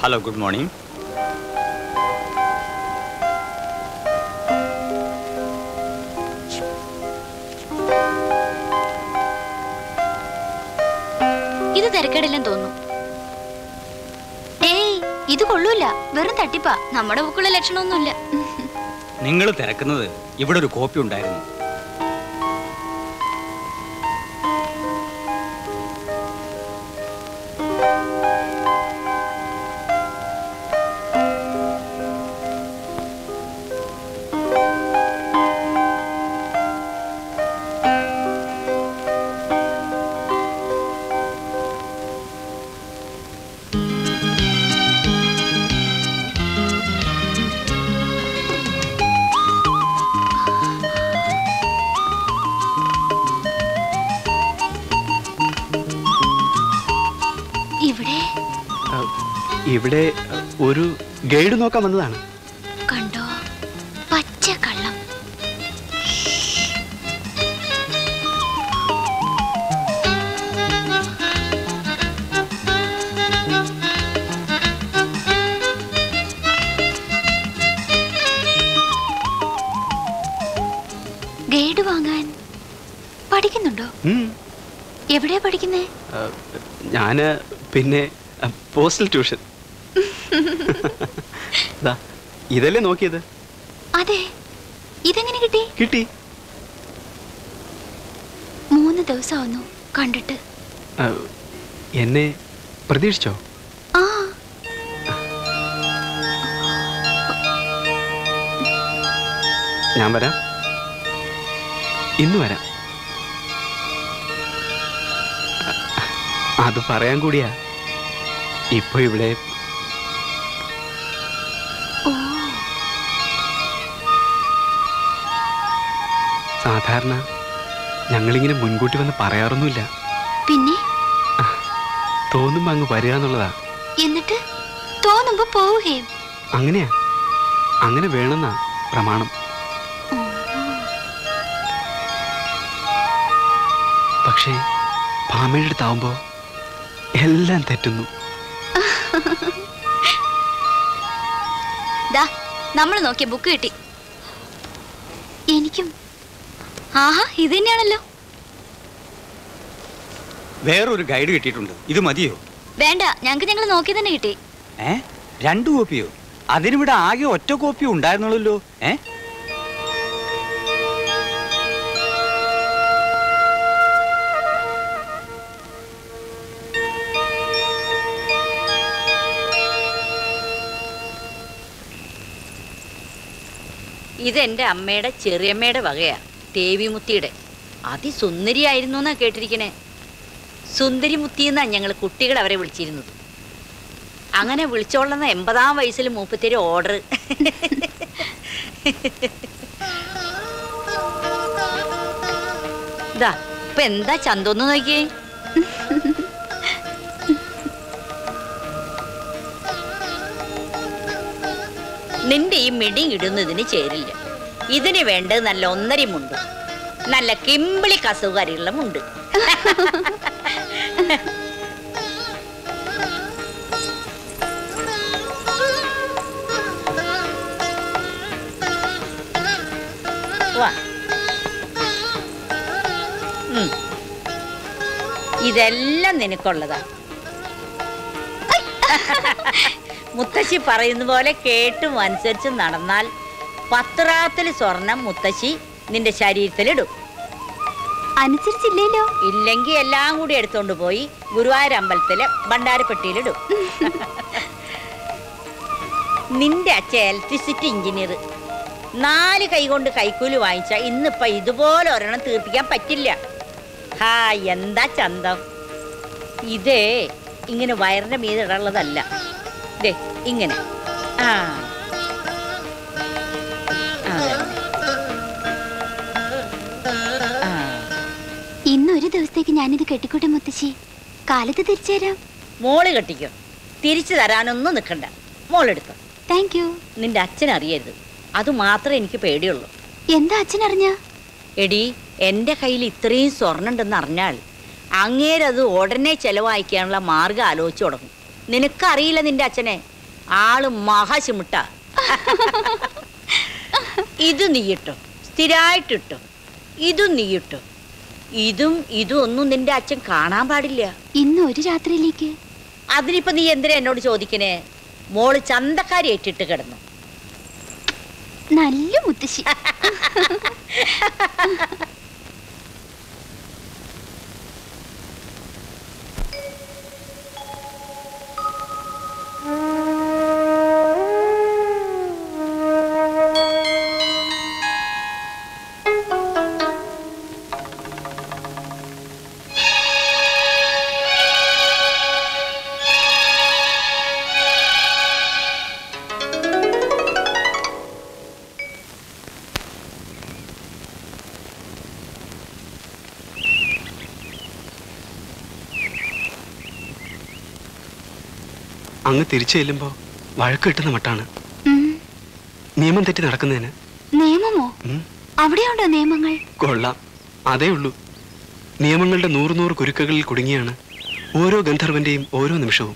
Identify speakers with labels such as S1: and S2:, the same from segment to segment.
S1: Hello, good morning.
S2: ഇത് തിരക്കേടില്ലെന്ന് തോന്നുന്നു. ഏയ്, ഇത് കൊള്ളൂല, വെറും തട്ടിപ്പാ. നമ്മുടെ ബുക്കുള്ള ലക്ഷണമൊന്നുമില്ല.
S1: നിങ്ങൾ തിരക്കുന്നത് ഇവിടെ ഒരു കോപ്പി ഉണ്ടായിരുന്നു.
S3: ഇവിടെ ഒരു ഗൈഡ് നോക്കാൻ വന്നതാണ്.
S2: കണ്ടോ, പച്ച കള്ളം. ഗൈഡ് വാങ്ങാൻ പഠിക്കുന്നുണ്ടോ? എവിടെയാ പഠിക്കുന്നേ?
S3: ഞാന് പിന്നെ പോസ്റ്റൽ ട്യൂഷൻ. ഇതല്ലേ നോക്കിയത്?
S2: അതെ. ഇതെങ്ങനെ കിട്ടി?
S3: കിട്ടി.
S2: 3 ദിവസമാവുന്നു കണ്ടിട്ട്.
S3: എന്നെ പ്രതീക്ഷിച്ചോ?
S2: ആ,
S3: ഞാൻ വരാം. ഇന്ന് വരാം. അത് പറയാൻ കൂടിയാ ഇപ്പൊ ഇവിടെ. സാധാരണ ഞങ്ങളിങ്ങനെ മുൻകൂട്ടി വന്ന് പറയാറൊന്നുമില്ല.
S2: പിന്നെ
S3: തോന്നുമ്പോ അങ്ങ് വരിക എന്നുള്ളതാ.
S2: എന്നിട്ട് തോന്നുമ്പോ പോവുകയും.
S3: അങ്ങനെയാ, അങ്ങനെ വേണമെന്നാ പ്രമാണം. പക്ഷേ ഭാമയുടെ അടുത്താവുമ്പോ എല്ലാം തെറ്റുന്നു.
S2: നമ്മൾ നോക്കിയ ബുക്ക് കിട്ടി. എനിക്കും. ആഹാ, ഇത് തന്നെയാണല്ലോ.
S1: വേറൊരു ഗൈഡ് കിട്ടിയിട്ടുണ്ട്. ഇത് മതിയോ?
S2: വേണ്ട, ഞങ്ങൾക്ക് ഞങ്ങൾ നോക്കി തന്നെ കിട്ടി.
S1: 2 കോപ്പിയോ? അതിനിവിടെ ആകെ ഒറ്റ കോപ്പി ഉണ്ടായിരുന്നുള്ളല്ലോ.
S4: ഇതെന്റെ അമ്മയുടെ ചെറിയമ്മയുടെ വകയാ, ദേവിമുത്തിയുടെ. അതിസുന്ദരിയായിരുന്നു എന്നാ കേട്ടിരിക്കണേ. സുന്ദരിമുത്തി എന്നാ ഞങ്ങൾ കുട്ടികൾ അവരെ വിളിച്ചിരുന്നത്. അങ്ങനെ വിളിച്ചോളുന്ന 80-ാം വയസ്സിൽ മൂപ്പത്തിരി ഓർഡർ. ഇതാ ഇപ്പൊ എന്താ ചന്തോന്ന് നോക്കിയേ. നിന്റെ ഈ മിടി ഇടുന്നതിന് ചേരില്ല. ഇതിന് വേണ്ടത് നല്ല 1.5 മുണ്ട്, നല്ല കിമ്പിളി കസുകാരിയുള്ള മുണ്ട്. ഇതെല്ലാം നിനക്കുള്ളതാ. മുത്തശ്ശി പറയുന്ന പോലെ കേട്ടും അനുസരിച്ചും നടന്നാൽ 10 റാത്തില് സ്വർണം മുത്തശ്ശി നിന്റെ ശരീരത്തിലിടും.
S2: അനുസരിച്ചില്ലല്ലോ.
S4: ഇല്ലെങ്കിൽ എല്ലാം കൂടി എടുത്തോണ്ട് പോയി ഗുരുവായൂർ അമ്പലത്തിലെ ഭണ്ഡാരപ്പെട്ടിയിലിടും. നിന്റെ അച്ഛൻ ഇലക്ട്രിസിറ്റി എഞ്ചിനീയർ. 4 കൈ കൊണ്ട് കൈക്കൂലി വാങ്ങിച്ച ഇന്നിപ്പോ ഇതുപോലെ ഒരെണ്ണം തീർപ്പിക്കാൻ പറ്റില്ല. ഹാ, എന്താ ചന്തം. ഇതേ ഇങ്ങനെ വയറിന്റെ മീതെ ഇടാനുള്ളതല്ല. ദേ ഇങ്ങനെ.
S2: ഇന്നൊരു ദിവസത്തേക്ക് ഞാനിത് കെട്ടിക്കോട്ടെ മുത്തശ്ശി. കാലത്ത് തിരിച്ചു തരാം.
S4: മോള് കെട്ടിക്കോ, തിരിച്ചു തരാനൊന്നും നിൽക്കണ്ട. മോളെടുത്തോ.
S2: Thank you.
S4: നിന്റെ അച്ഛൻ അറിയരുത്, അത് മാത്രമേ എനിക്ക് പേടിയുള്ളൂ.
S2: എന്താ അച്ഛൻ അറിഞ്ഞ?
S4: എടി, എൻ്റെ കയ്യിൽ ഇത്രയും സ്വർണ്ണം ഉണ്ടെന്ന് അറിഞ്ഞാൽ അങ്ങേരത് ഉടനെ ചെലവായിക്കാനുള്ള മാർഗം ആലോചിച്ചു തുടങ്ങും. നിനക്കറിയില്ല നിന്റെ അച്ഛനെ, ആള് മഹാശിമുട്ട. ഇത് നീയിട്ടോ, സ്ഥിരമായിട്ടിട്ടോ. ഇതും നീയിട്ടോ. ഇതും ഒന്നും നിന്റെ അച്ഛൻ കാണാൻ പാടില്ല.
S2: ഇന്ന് ഒരു രാത്രിയിലേക്ക്.
S4: അതിനിപ്പോ നീ എന്തിനാ എന്നോട് ചോദിക്കണേ? മോള് ചന്തക്കാരി ഏറ്റിട്ട് കിടന്നു.
S2: നല്ല മുത്തശ്ശി.
S3: അങ്ങ് തിരിച്ചു ചെല്ലുമ്പോ വഴക്ക് കിട്ടുന്ന മട്ടാണ്. നിയമം തെറ്റി നടക്കുന്നതിന്.
S2: നിയമമോ? അവിടെയുണ്ടോ നിയമങ്ങൾ?
S3: കൊള്ളാം, അതേ ഉള്ളൂ. നിയമങ്ങളുടെ 100 കുരുക്കുകളിൽ കുടുങ്ങിയാണ് ഓരോ ഗന്ധർവന്റെയും ഓരോ നിമിഷവും.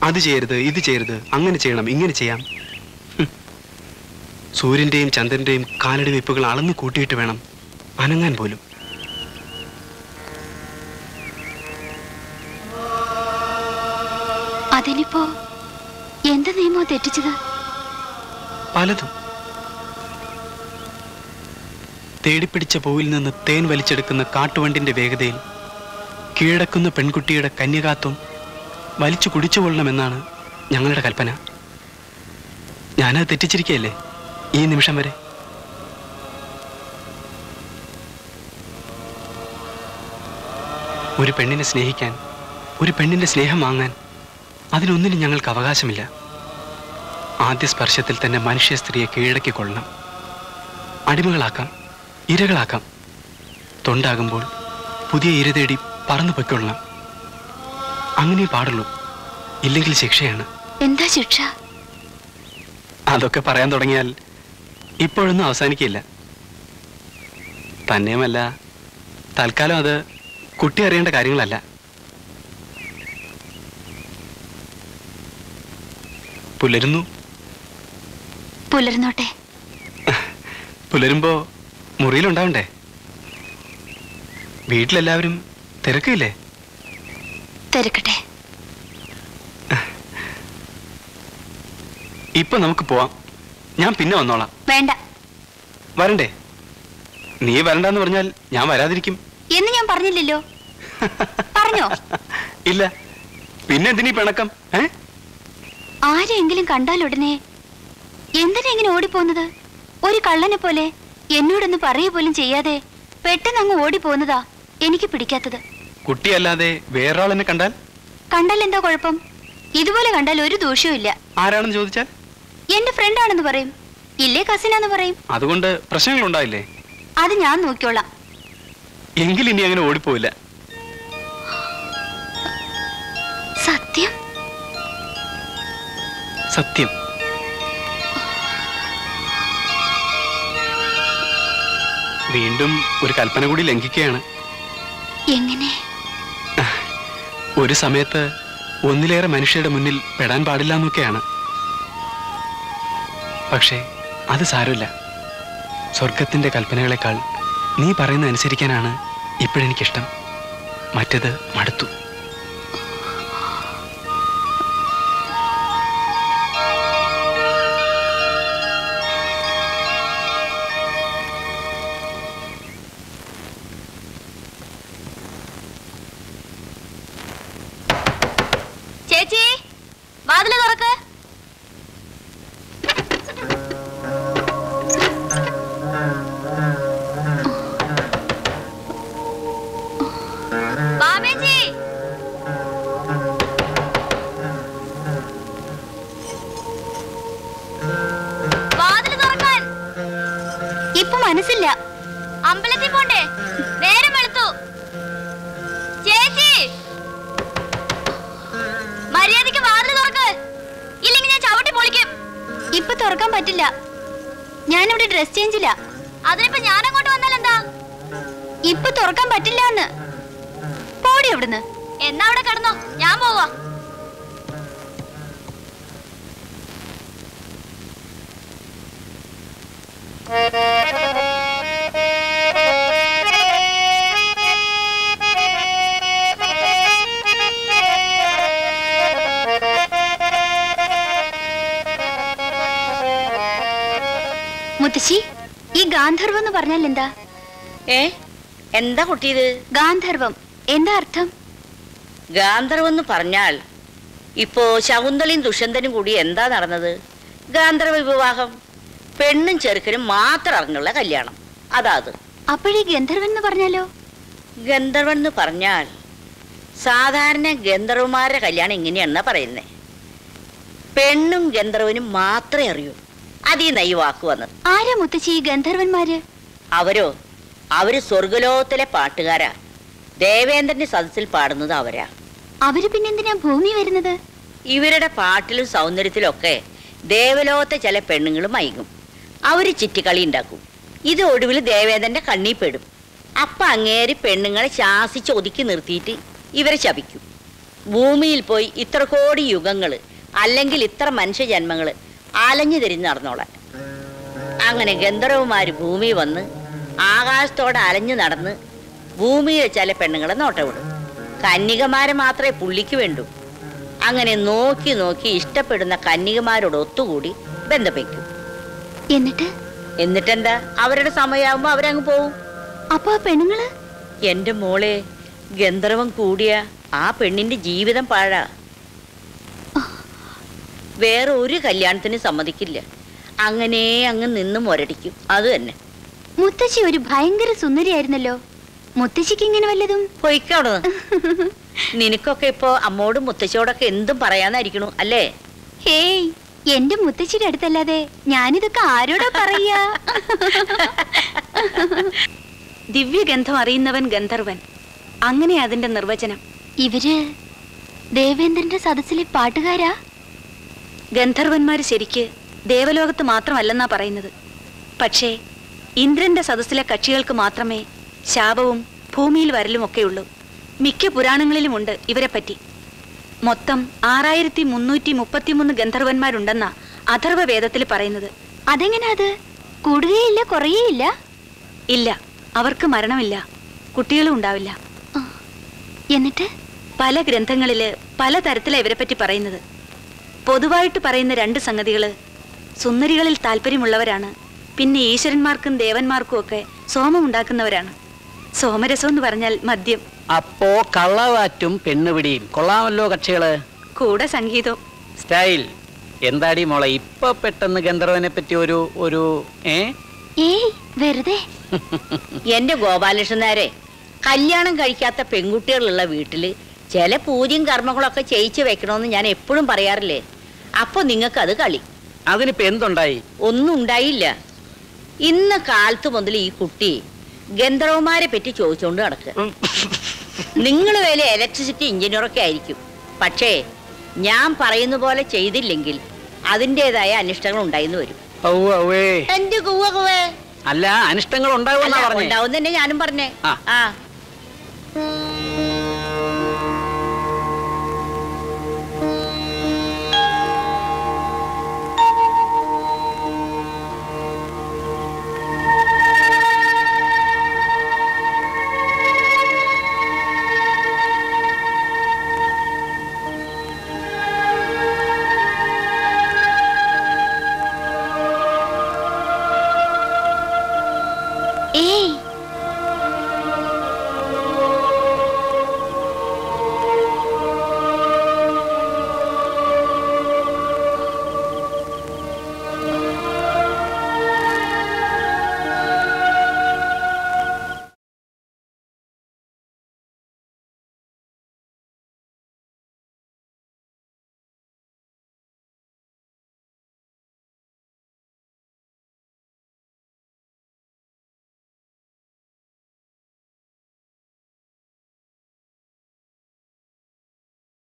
S3: അത് ചെയ്യരുത്, ഇത് ചെയ്യരുത്, അങ്ങനെ ചെയ്യണം, ഇങ്ങനെ ചെയ്യാം. സൂര്യന്റെയും ചന്ദ്രന്റെയും കാലടി വെപ്പുകൾ അളന്നു കൂട്ടിയിട്ട് വേണം അനങ്ങാൻ പോലും.
S2: അതിനിപ്പോ എന്ത് നിയമോ തെറ്റിച്ചത്?
S3: പലതും. തേടിപ്പിടിച്ച പൂവിൽ നിന്ന് തേൻ വലിച്ചെടുക്കുന്ന കാട്ടുവണ്ടിന്റെ വേഗതയിൽ കീഴടക്കുന്ന പെൺകുട്ടിയുടെ കന്യകാത്വം വലിച്ചു കുടിച്ചുകൊള്ളണമെന്നാണ് ഞങ്ങളുടെ കൽപ്പന. ഞാനത് തെറ്റിച്ചിരിക്കുകയല്ലേ ഈ നിമിഷം വരെ. ഒരു പെണ്ണിനെ സ്നേഹിക്കാൻ, ഒരു പെണ്ണിന്റെ സ്നേഹം വാങ്ങാൻ, അതിനൊന്നിനും ഞങ്ങൾക്ക് അവകാശമില്ല. ആദ്യ സ്പർശത്തിൽ തന്നെ മനുഷ്യ സ്ത്രീയെ കീഴടക്കിക്കൊള്ളണം. അടിമകളാക്കാം, ഇരകളാക്കാം. തൊണ്ടാകുമ്പോൾ പുതിയ ഇര തേടി പറന്നു പൊയ്ക്കൊള്ളണം. അങ്ങനെ പാടുള്ളൂ, ഇല്ലെങ്കിൽ ശിക്ഷയാണ്.
S2: എന്താ ശിക്ഷ?
S3: അതൊക്കെ പറയാൻ തുടങ്ങിയാൽ ഇപ്പോഴൊന്നും അവസാനിക്കില്ല. തന്നെയുമല്ല, തൽക്കാലം അത് കുട്ടി അറിയേണ്ട കാര്യങ്ങളല്ല. പുലരുന്നു.
S2: പുലർന്നോട്ടെ.
S3: പുലരുമ്പോ മുറിയിലുണ്ടാവണ്ടേ? വീട്ടിലെല്ലാവരും തിരക്കില്ലേ?
S2: തിരക്കട്ടെ.
S3: ഇപ്പൊ നമുക്ക് പോവാം. ഞാൻ പിന്നെ വന്നോളാം.
S2: വേണ്ട.
S3: വരണ്ടേ? നീ വരണ്ടെന്ന് പറഞ്ഞാൽ ഞാൻ വരാതിരിക്കും
S2: എന്ന് ഞാൻ പറഞ്ഞില്ലല്ലോ. പറഞ്ഞോ?
S3: ഇല്ല. പിന്നെ എന്തിനീ പിണക്കം?
S2: ആരെങ്കിലും കണ്ടാൽ ഉടനെ എന്തിനാ ഇങ്ങനെ ഓടിപ്പോന്നത്? ഒരു കള്ളനെ പോലെ എന്നോടൊന്ന് പറയ പോലും ചെയ്യാതെ പെട്ടെന്ന് അങ്ങ് ഓടിപ്പോന്നതാ എനിക്ക് പിടിക്കാത്തത്.
S3: കുട്ടിയല്ലാതെ വേറൊരാളെന്നെ കണ്ടാൽ?
S2: കണ്ടാൽ എന്താ കുഴപ്പം? ഇതുപോലെ കണ്ടാൽ ഒരു ദോഷവും ഇല്ല.
S3: ആരാണെന്ന് ചോദിച്ചാൽ?
S2: എന്റെ ഫ്രണ്ട് ആണെന്ന് പറയും, ഇല്ലേ കസിനാന്ന് പറയും.
S3: അതുകൊണ്ട് പ്രശ്നങ്ങൾ ഉണ്ടായില്ലേ?
S2: അത് ഞാൻ നോക്കിയോളാം.
S3: എങ്കിൽ ഇനി അങ്ങനെ ഓടിപ്പോയില്ല.
S2: സത്യം?
S3: സത്യം. വീണ്ടും ഒരു കൽപ്പന കൂടി ലംഘിക്കുകയാണ്.
S2: എങ്ങനെ?
S3: ഒരു സമയത്ത് ഒന്നിലേറെ മനുഷ്യരുടെ മുന്നിൽ പെടാൻ പാടില്ല എന്നൊക്കെയാണ്. പക്ഷേ അത് സാരമില്ല. സ്വർഗത്തിന്റെ കൽപ്പനകളെക്കാൾ നീ പറയുന്നത് അനുസരിക്കാനാണ് ഇപ്പോഴെനിക്കിഷ്ടം. മറ്റത് മടുത്തു.
S2: ചേച്ചി, വാതില് തുറക്ക്. മാമേച്ചി, വാതില് തുറക്കാൻ. ഇപ്പൊ മനസ്സില്ല. അമ്പലത്തിൽ പോണ്ടേ? നേരം വെളുത്തു. ചേച്ചി, മര്യാദയ്ക്ക് വാതില് തുറക്ക്, ഇല്ലെങ്കിൽ ഞാൻ ചവിട്ടി പൊളിക്കും. ഇപ്പൊ തുറക്കാൻ പറ്റില്ല. ഞാനിവിടെ ഡ്രസ് ചേഞ്ചില്ല. അതിനിപ്പോ ഞാൻ അങ്ങോട്ട് വന്നാൽ എന്താ? ഇപ്പൊ തുറക്കാൻ പറ്റില്ല എന്ന്. പോടി അവിടുന്ന്. എന്നാ അവിടെ കിടന്നോ, ഞാൻ പോവാ. മുത്തശ്ശി, ഈ ഗാന്ധർവം എന്ന് പറഞ്ഞാൽ എന്താ?
S4: എന്താ കുട്ടിയത്?
S2: ഗാന്ധർവം എന്താ അർത്ഥം?
S4: ഗാന്ധർവം എന്ന് പറഞ്ഞാൽ ഇപ്പോ ശകുന്തളയും ദുഷ്യന്തനും കൂടി എന്താ നടന്നത്? ഗാന്ധർവ വിവാഹം. പെണ്ണും ചെറുക്കനും മാത്രം അറിഞ്ഞുള്ള കല്യാണം. അതാത്.
S2: അപ്പോഴീ ഗന്ധർവൻ എന്ന് പറഞ്ഞാലോ?
S4: ഗന്ധർവൻ എന്ന് പറഞ്ഞാൽ സാധാരണ ഗന്ധർവന്മാരുടെ കല്യാണം എങ്ങനെയാണെന്നാ പറയുന്നേ. പെണ്ണും ഗന്ധർവനും മാത്രമേ അറിയൂ. അതീ ഈ വാക്ക് വന്നത്.
S2: ആരാ മുത്തശ്ശി ഈ ഗന്ധർവന്മാര്?
S4: അവര് സ്വർഗലോകത്തിലെ പാട്ടുകാരാ. ദേവേന്ദ്രന്റെ സദസ്സിൽ പാടുന്നത് അവരാ.
S2: അവര് പിന്നെന്തിനാ ഭൂമി വരുന്നത്?
S4: ഇവരുടെ പാട്ടിലും സൗന്ദര്യത്തിലും ഒക്കെ ദേവലോകത്തെ ചില പെണ്ണുങ്ങൾ മയങ്ങും. അവര് ചിറ്റിക്കളി ഉണ്ടാക്കും. ഇത് ഒടുവിൽ ദേവേന്ദ്രന്റെ കണ്ണീ പെടും. അപ്പൊ അങ്ങേര് പെണ്ണുങ്ങളെ ശാസിച്ച് ഒതുക്കി നിർത്തിയിട്ട് ഇവരെ ശപിക്കും. ഭൂമിയിൽ പോയി ഇത്ര കോടി യുഗങ്ങള് അല്ലെങ്കിൽ ഇത്ര മനുഷ്യജന്മങ്ങള് അലഞ്ഞു തിരിഞ്ഞ് നടന്നോളാൻ. അങ്ങനെ ഗന്ധർവന്മാര് ഭൂമി വന്ന് ആകാശത്തോടെ അലഞ്ഞു നടന്ന് ഭൂമിയിലെ ചില പെണ്ണുങ്ങളെ നോട്ടവിടും. കന്യകമാരെ മാത്രമേ പുള്ളിക്ക് വേണ്ടൂ. അങ്ങനെ നോക്കി നോക്കി ഇഷ്ടപ്പെടുന്ന കന്യകമാരോട് ഒത്തുകൂടി ബന്ധം വയ്ക്കും. എന്നിട്ടെന്താ, അവരുടെ സമയമാകുമ്പോ അവരങ്ങ് പോവും.
S2: അപ്പൊ ആ പെണ്ണുങ്ങള്?
S4: എന്റെ മോളെ, ഗന്ധർവം കൂടിയ ആ പെണ്ണിന്റെ ജീവിതം പാഴാ. വേറെ ഒരു കല്യാണത്തിന് സമ്മതിക്കില്ല. അങ്ങനെ അങ്ങ് നിന്ന് മുരടിക്കും. അത് തന്നെ.
S2: മുത്തശ്ശി ഒരു ഭയങ്കര സുന്ദരിയായിരുന്നല്ലോ. മുത്തശ്ശിക്ക് ഇങ്ങനെ വല്ലതും?
S4: പൊയ്ക്കോട്. നിനക്കൊക്കെ ഇപ്പോ അമ്മോടും മുത്തശ്ശിയോടൊക്കെ എന്തും പറയാന്നായിരിക്കണു അല്ലേ?
S2: ഹേയ്, എന്റെ മുത്തശ്ശിയുടെ അടുത്തല്ലാതെ ഞാനിതൊക്കെ ആരോടാ പറയാ?
S5: ദിവ്യഗന്ധം അറിയുന്നവൻ ഗന്ധർവൻ, അങ്ങനെ അതിന്റെ നിർവചനം.
S2: ഇവര് ദേവേന്ദ്രന്റെ സദസ്സിലെ പാട്ടുകാരാ?
S5: ഗന്ധർവന്മാര് ശരിക്ക് ദേവലോകത്ത് മാത്രമല്ലെന്നാ പറയുന്നത്. പക്ഷേ ഇന്ദ്രന്റെ സദസ്സിലെ കക്ഷികൾക്ക് മാത്രമേ ശാപവും ഭൂമിയിൽ വരലുമൊക്കെയുള്ളൂ. മിക്ക പുരാണങ്ങളിലുമുണ്ട് ഇവരെ പറ്റി. മൊത്തം 6333 ഗന്ധർവന്മാരുണ്ടെന്നാ അഥർവ വേദത്തിൽ പറയുന്നത്.
S2: അതെങ്ങനാ അത്? കൂടുകയില്ല, കുറയേയില്ല?
S5: ഇല്ല, അവർക്ക് മരണമില്ല, കുട്ടികളും ഉണ്ടാവില്ല.
S2: എന്നിട്ട്
S5: പല ഗ്രന്ഥങ്ങളില് പല തരത്തിലാ ഇവരെ പറ്റി പറയുന്നത്. പൊതുവായിട്ട് പറയുന്ന 2 സംഗതികള്: സുന്ദരികളിൽ താല്പര്യമുള്ളവരാണ്, പിന്നെ ഈശ്വരന്മാർക്കും ദേവന്മാർക്കും ഒക്കെ സോമം ഉണ്ടാക്കുന്നവരാണ്. സോമരസം എന്ന് പറഞ്ഞാൽ മദ്യം.
S1: അപ്പോ കള്ളവാറ്റും പെണ്ണുപിടിയും കൊള്ളാമല്ലോ കക്ഷികള്.
S5: കൂടെ സംഗീതം.
S1: സ്റ്റൈൽ. എന്താടി മോളെ ഇപ്പൊ പെട്ടെന്ന് ഗന്ധർവനെ പറ്റി ഒരു
S2: ഏയ് വെറുതെ.
S4: എന്റെ ഗോപാലകൃഷ്ണനാരെ, കല്യാണം കഴിക്കാത്ത പെൺകുട്ടികളുള്ള വീട്ടില് ചില പൂജയും കർമ്മങ്ങളൊക്കെ ചെയ്യിച്ചു വെക്കണമെന്ന് ഞാൻ എപ്പോഴും പറയാറില്ലേ? അപ്പൊ നിങ്ങൾക്ക് അത് കളി.
S1: അതിനിപ്പോ എന്തുണ്ടായി?
S4: ഒന്നും ഉണ്ടായില്ല. ഇന്ന് കാലത്ത് മുതൽ ഈ കുട്ടി ഗന്ധർവന്മാരെ പറ്റി ചോദിച്ചുകൊണ്ട് നടക്കുക. നിങ്ങൾ വലിയ ഇലക്ട്രിസിറ്റി എഞ്ചിനീയറൊക്കെ ആയിരിക്കും. പക്ഷേ ഞാൻ പറയുന്ന പോലെ ചെയ്തില്ലെങ്കിൽ അതിൻ്റെതായ അനിഷ്ടങ്ങൾ ഉണ്ടായിന്ന് വരും.
S1: അല്ല, അനിഷ്ടങ്ങൾ ഉണ്ടാവും തന്നെ ഞാനും പറഞ്ഞേ.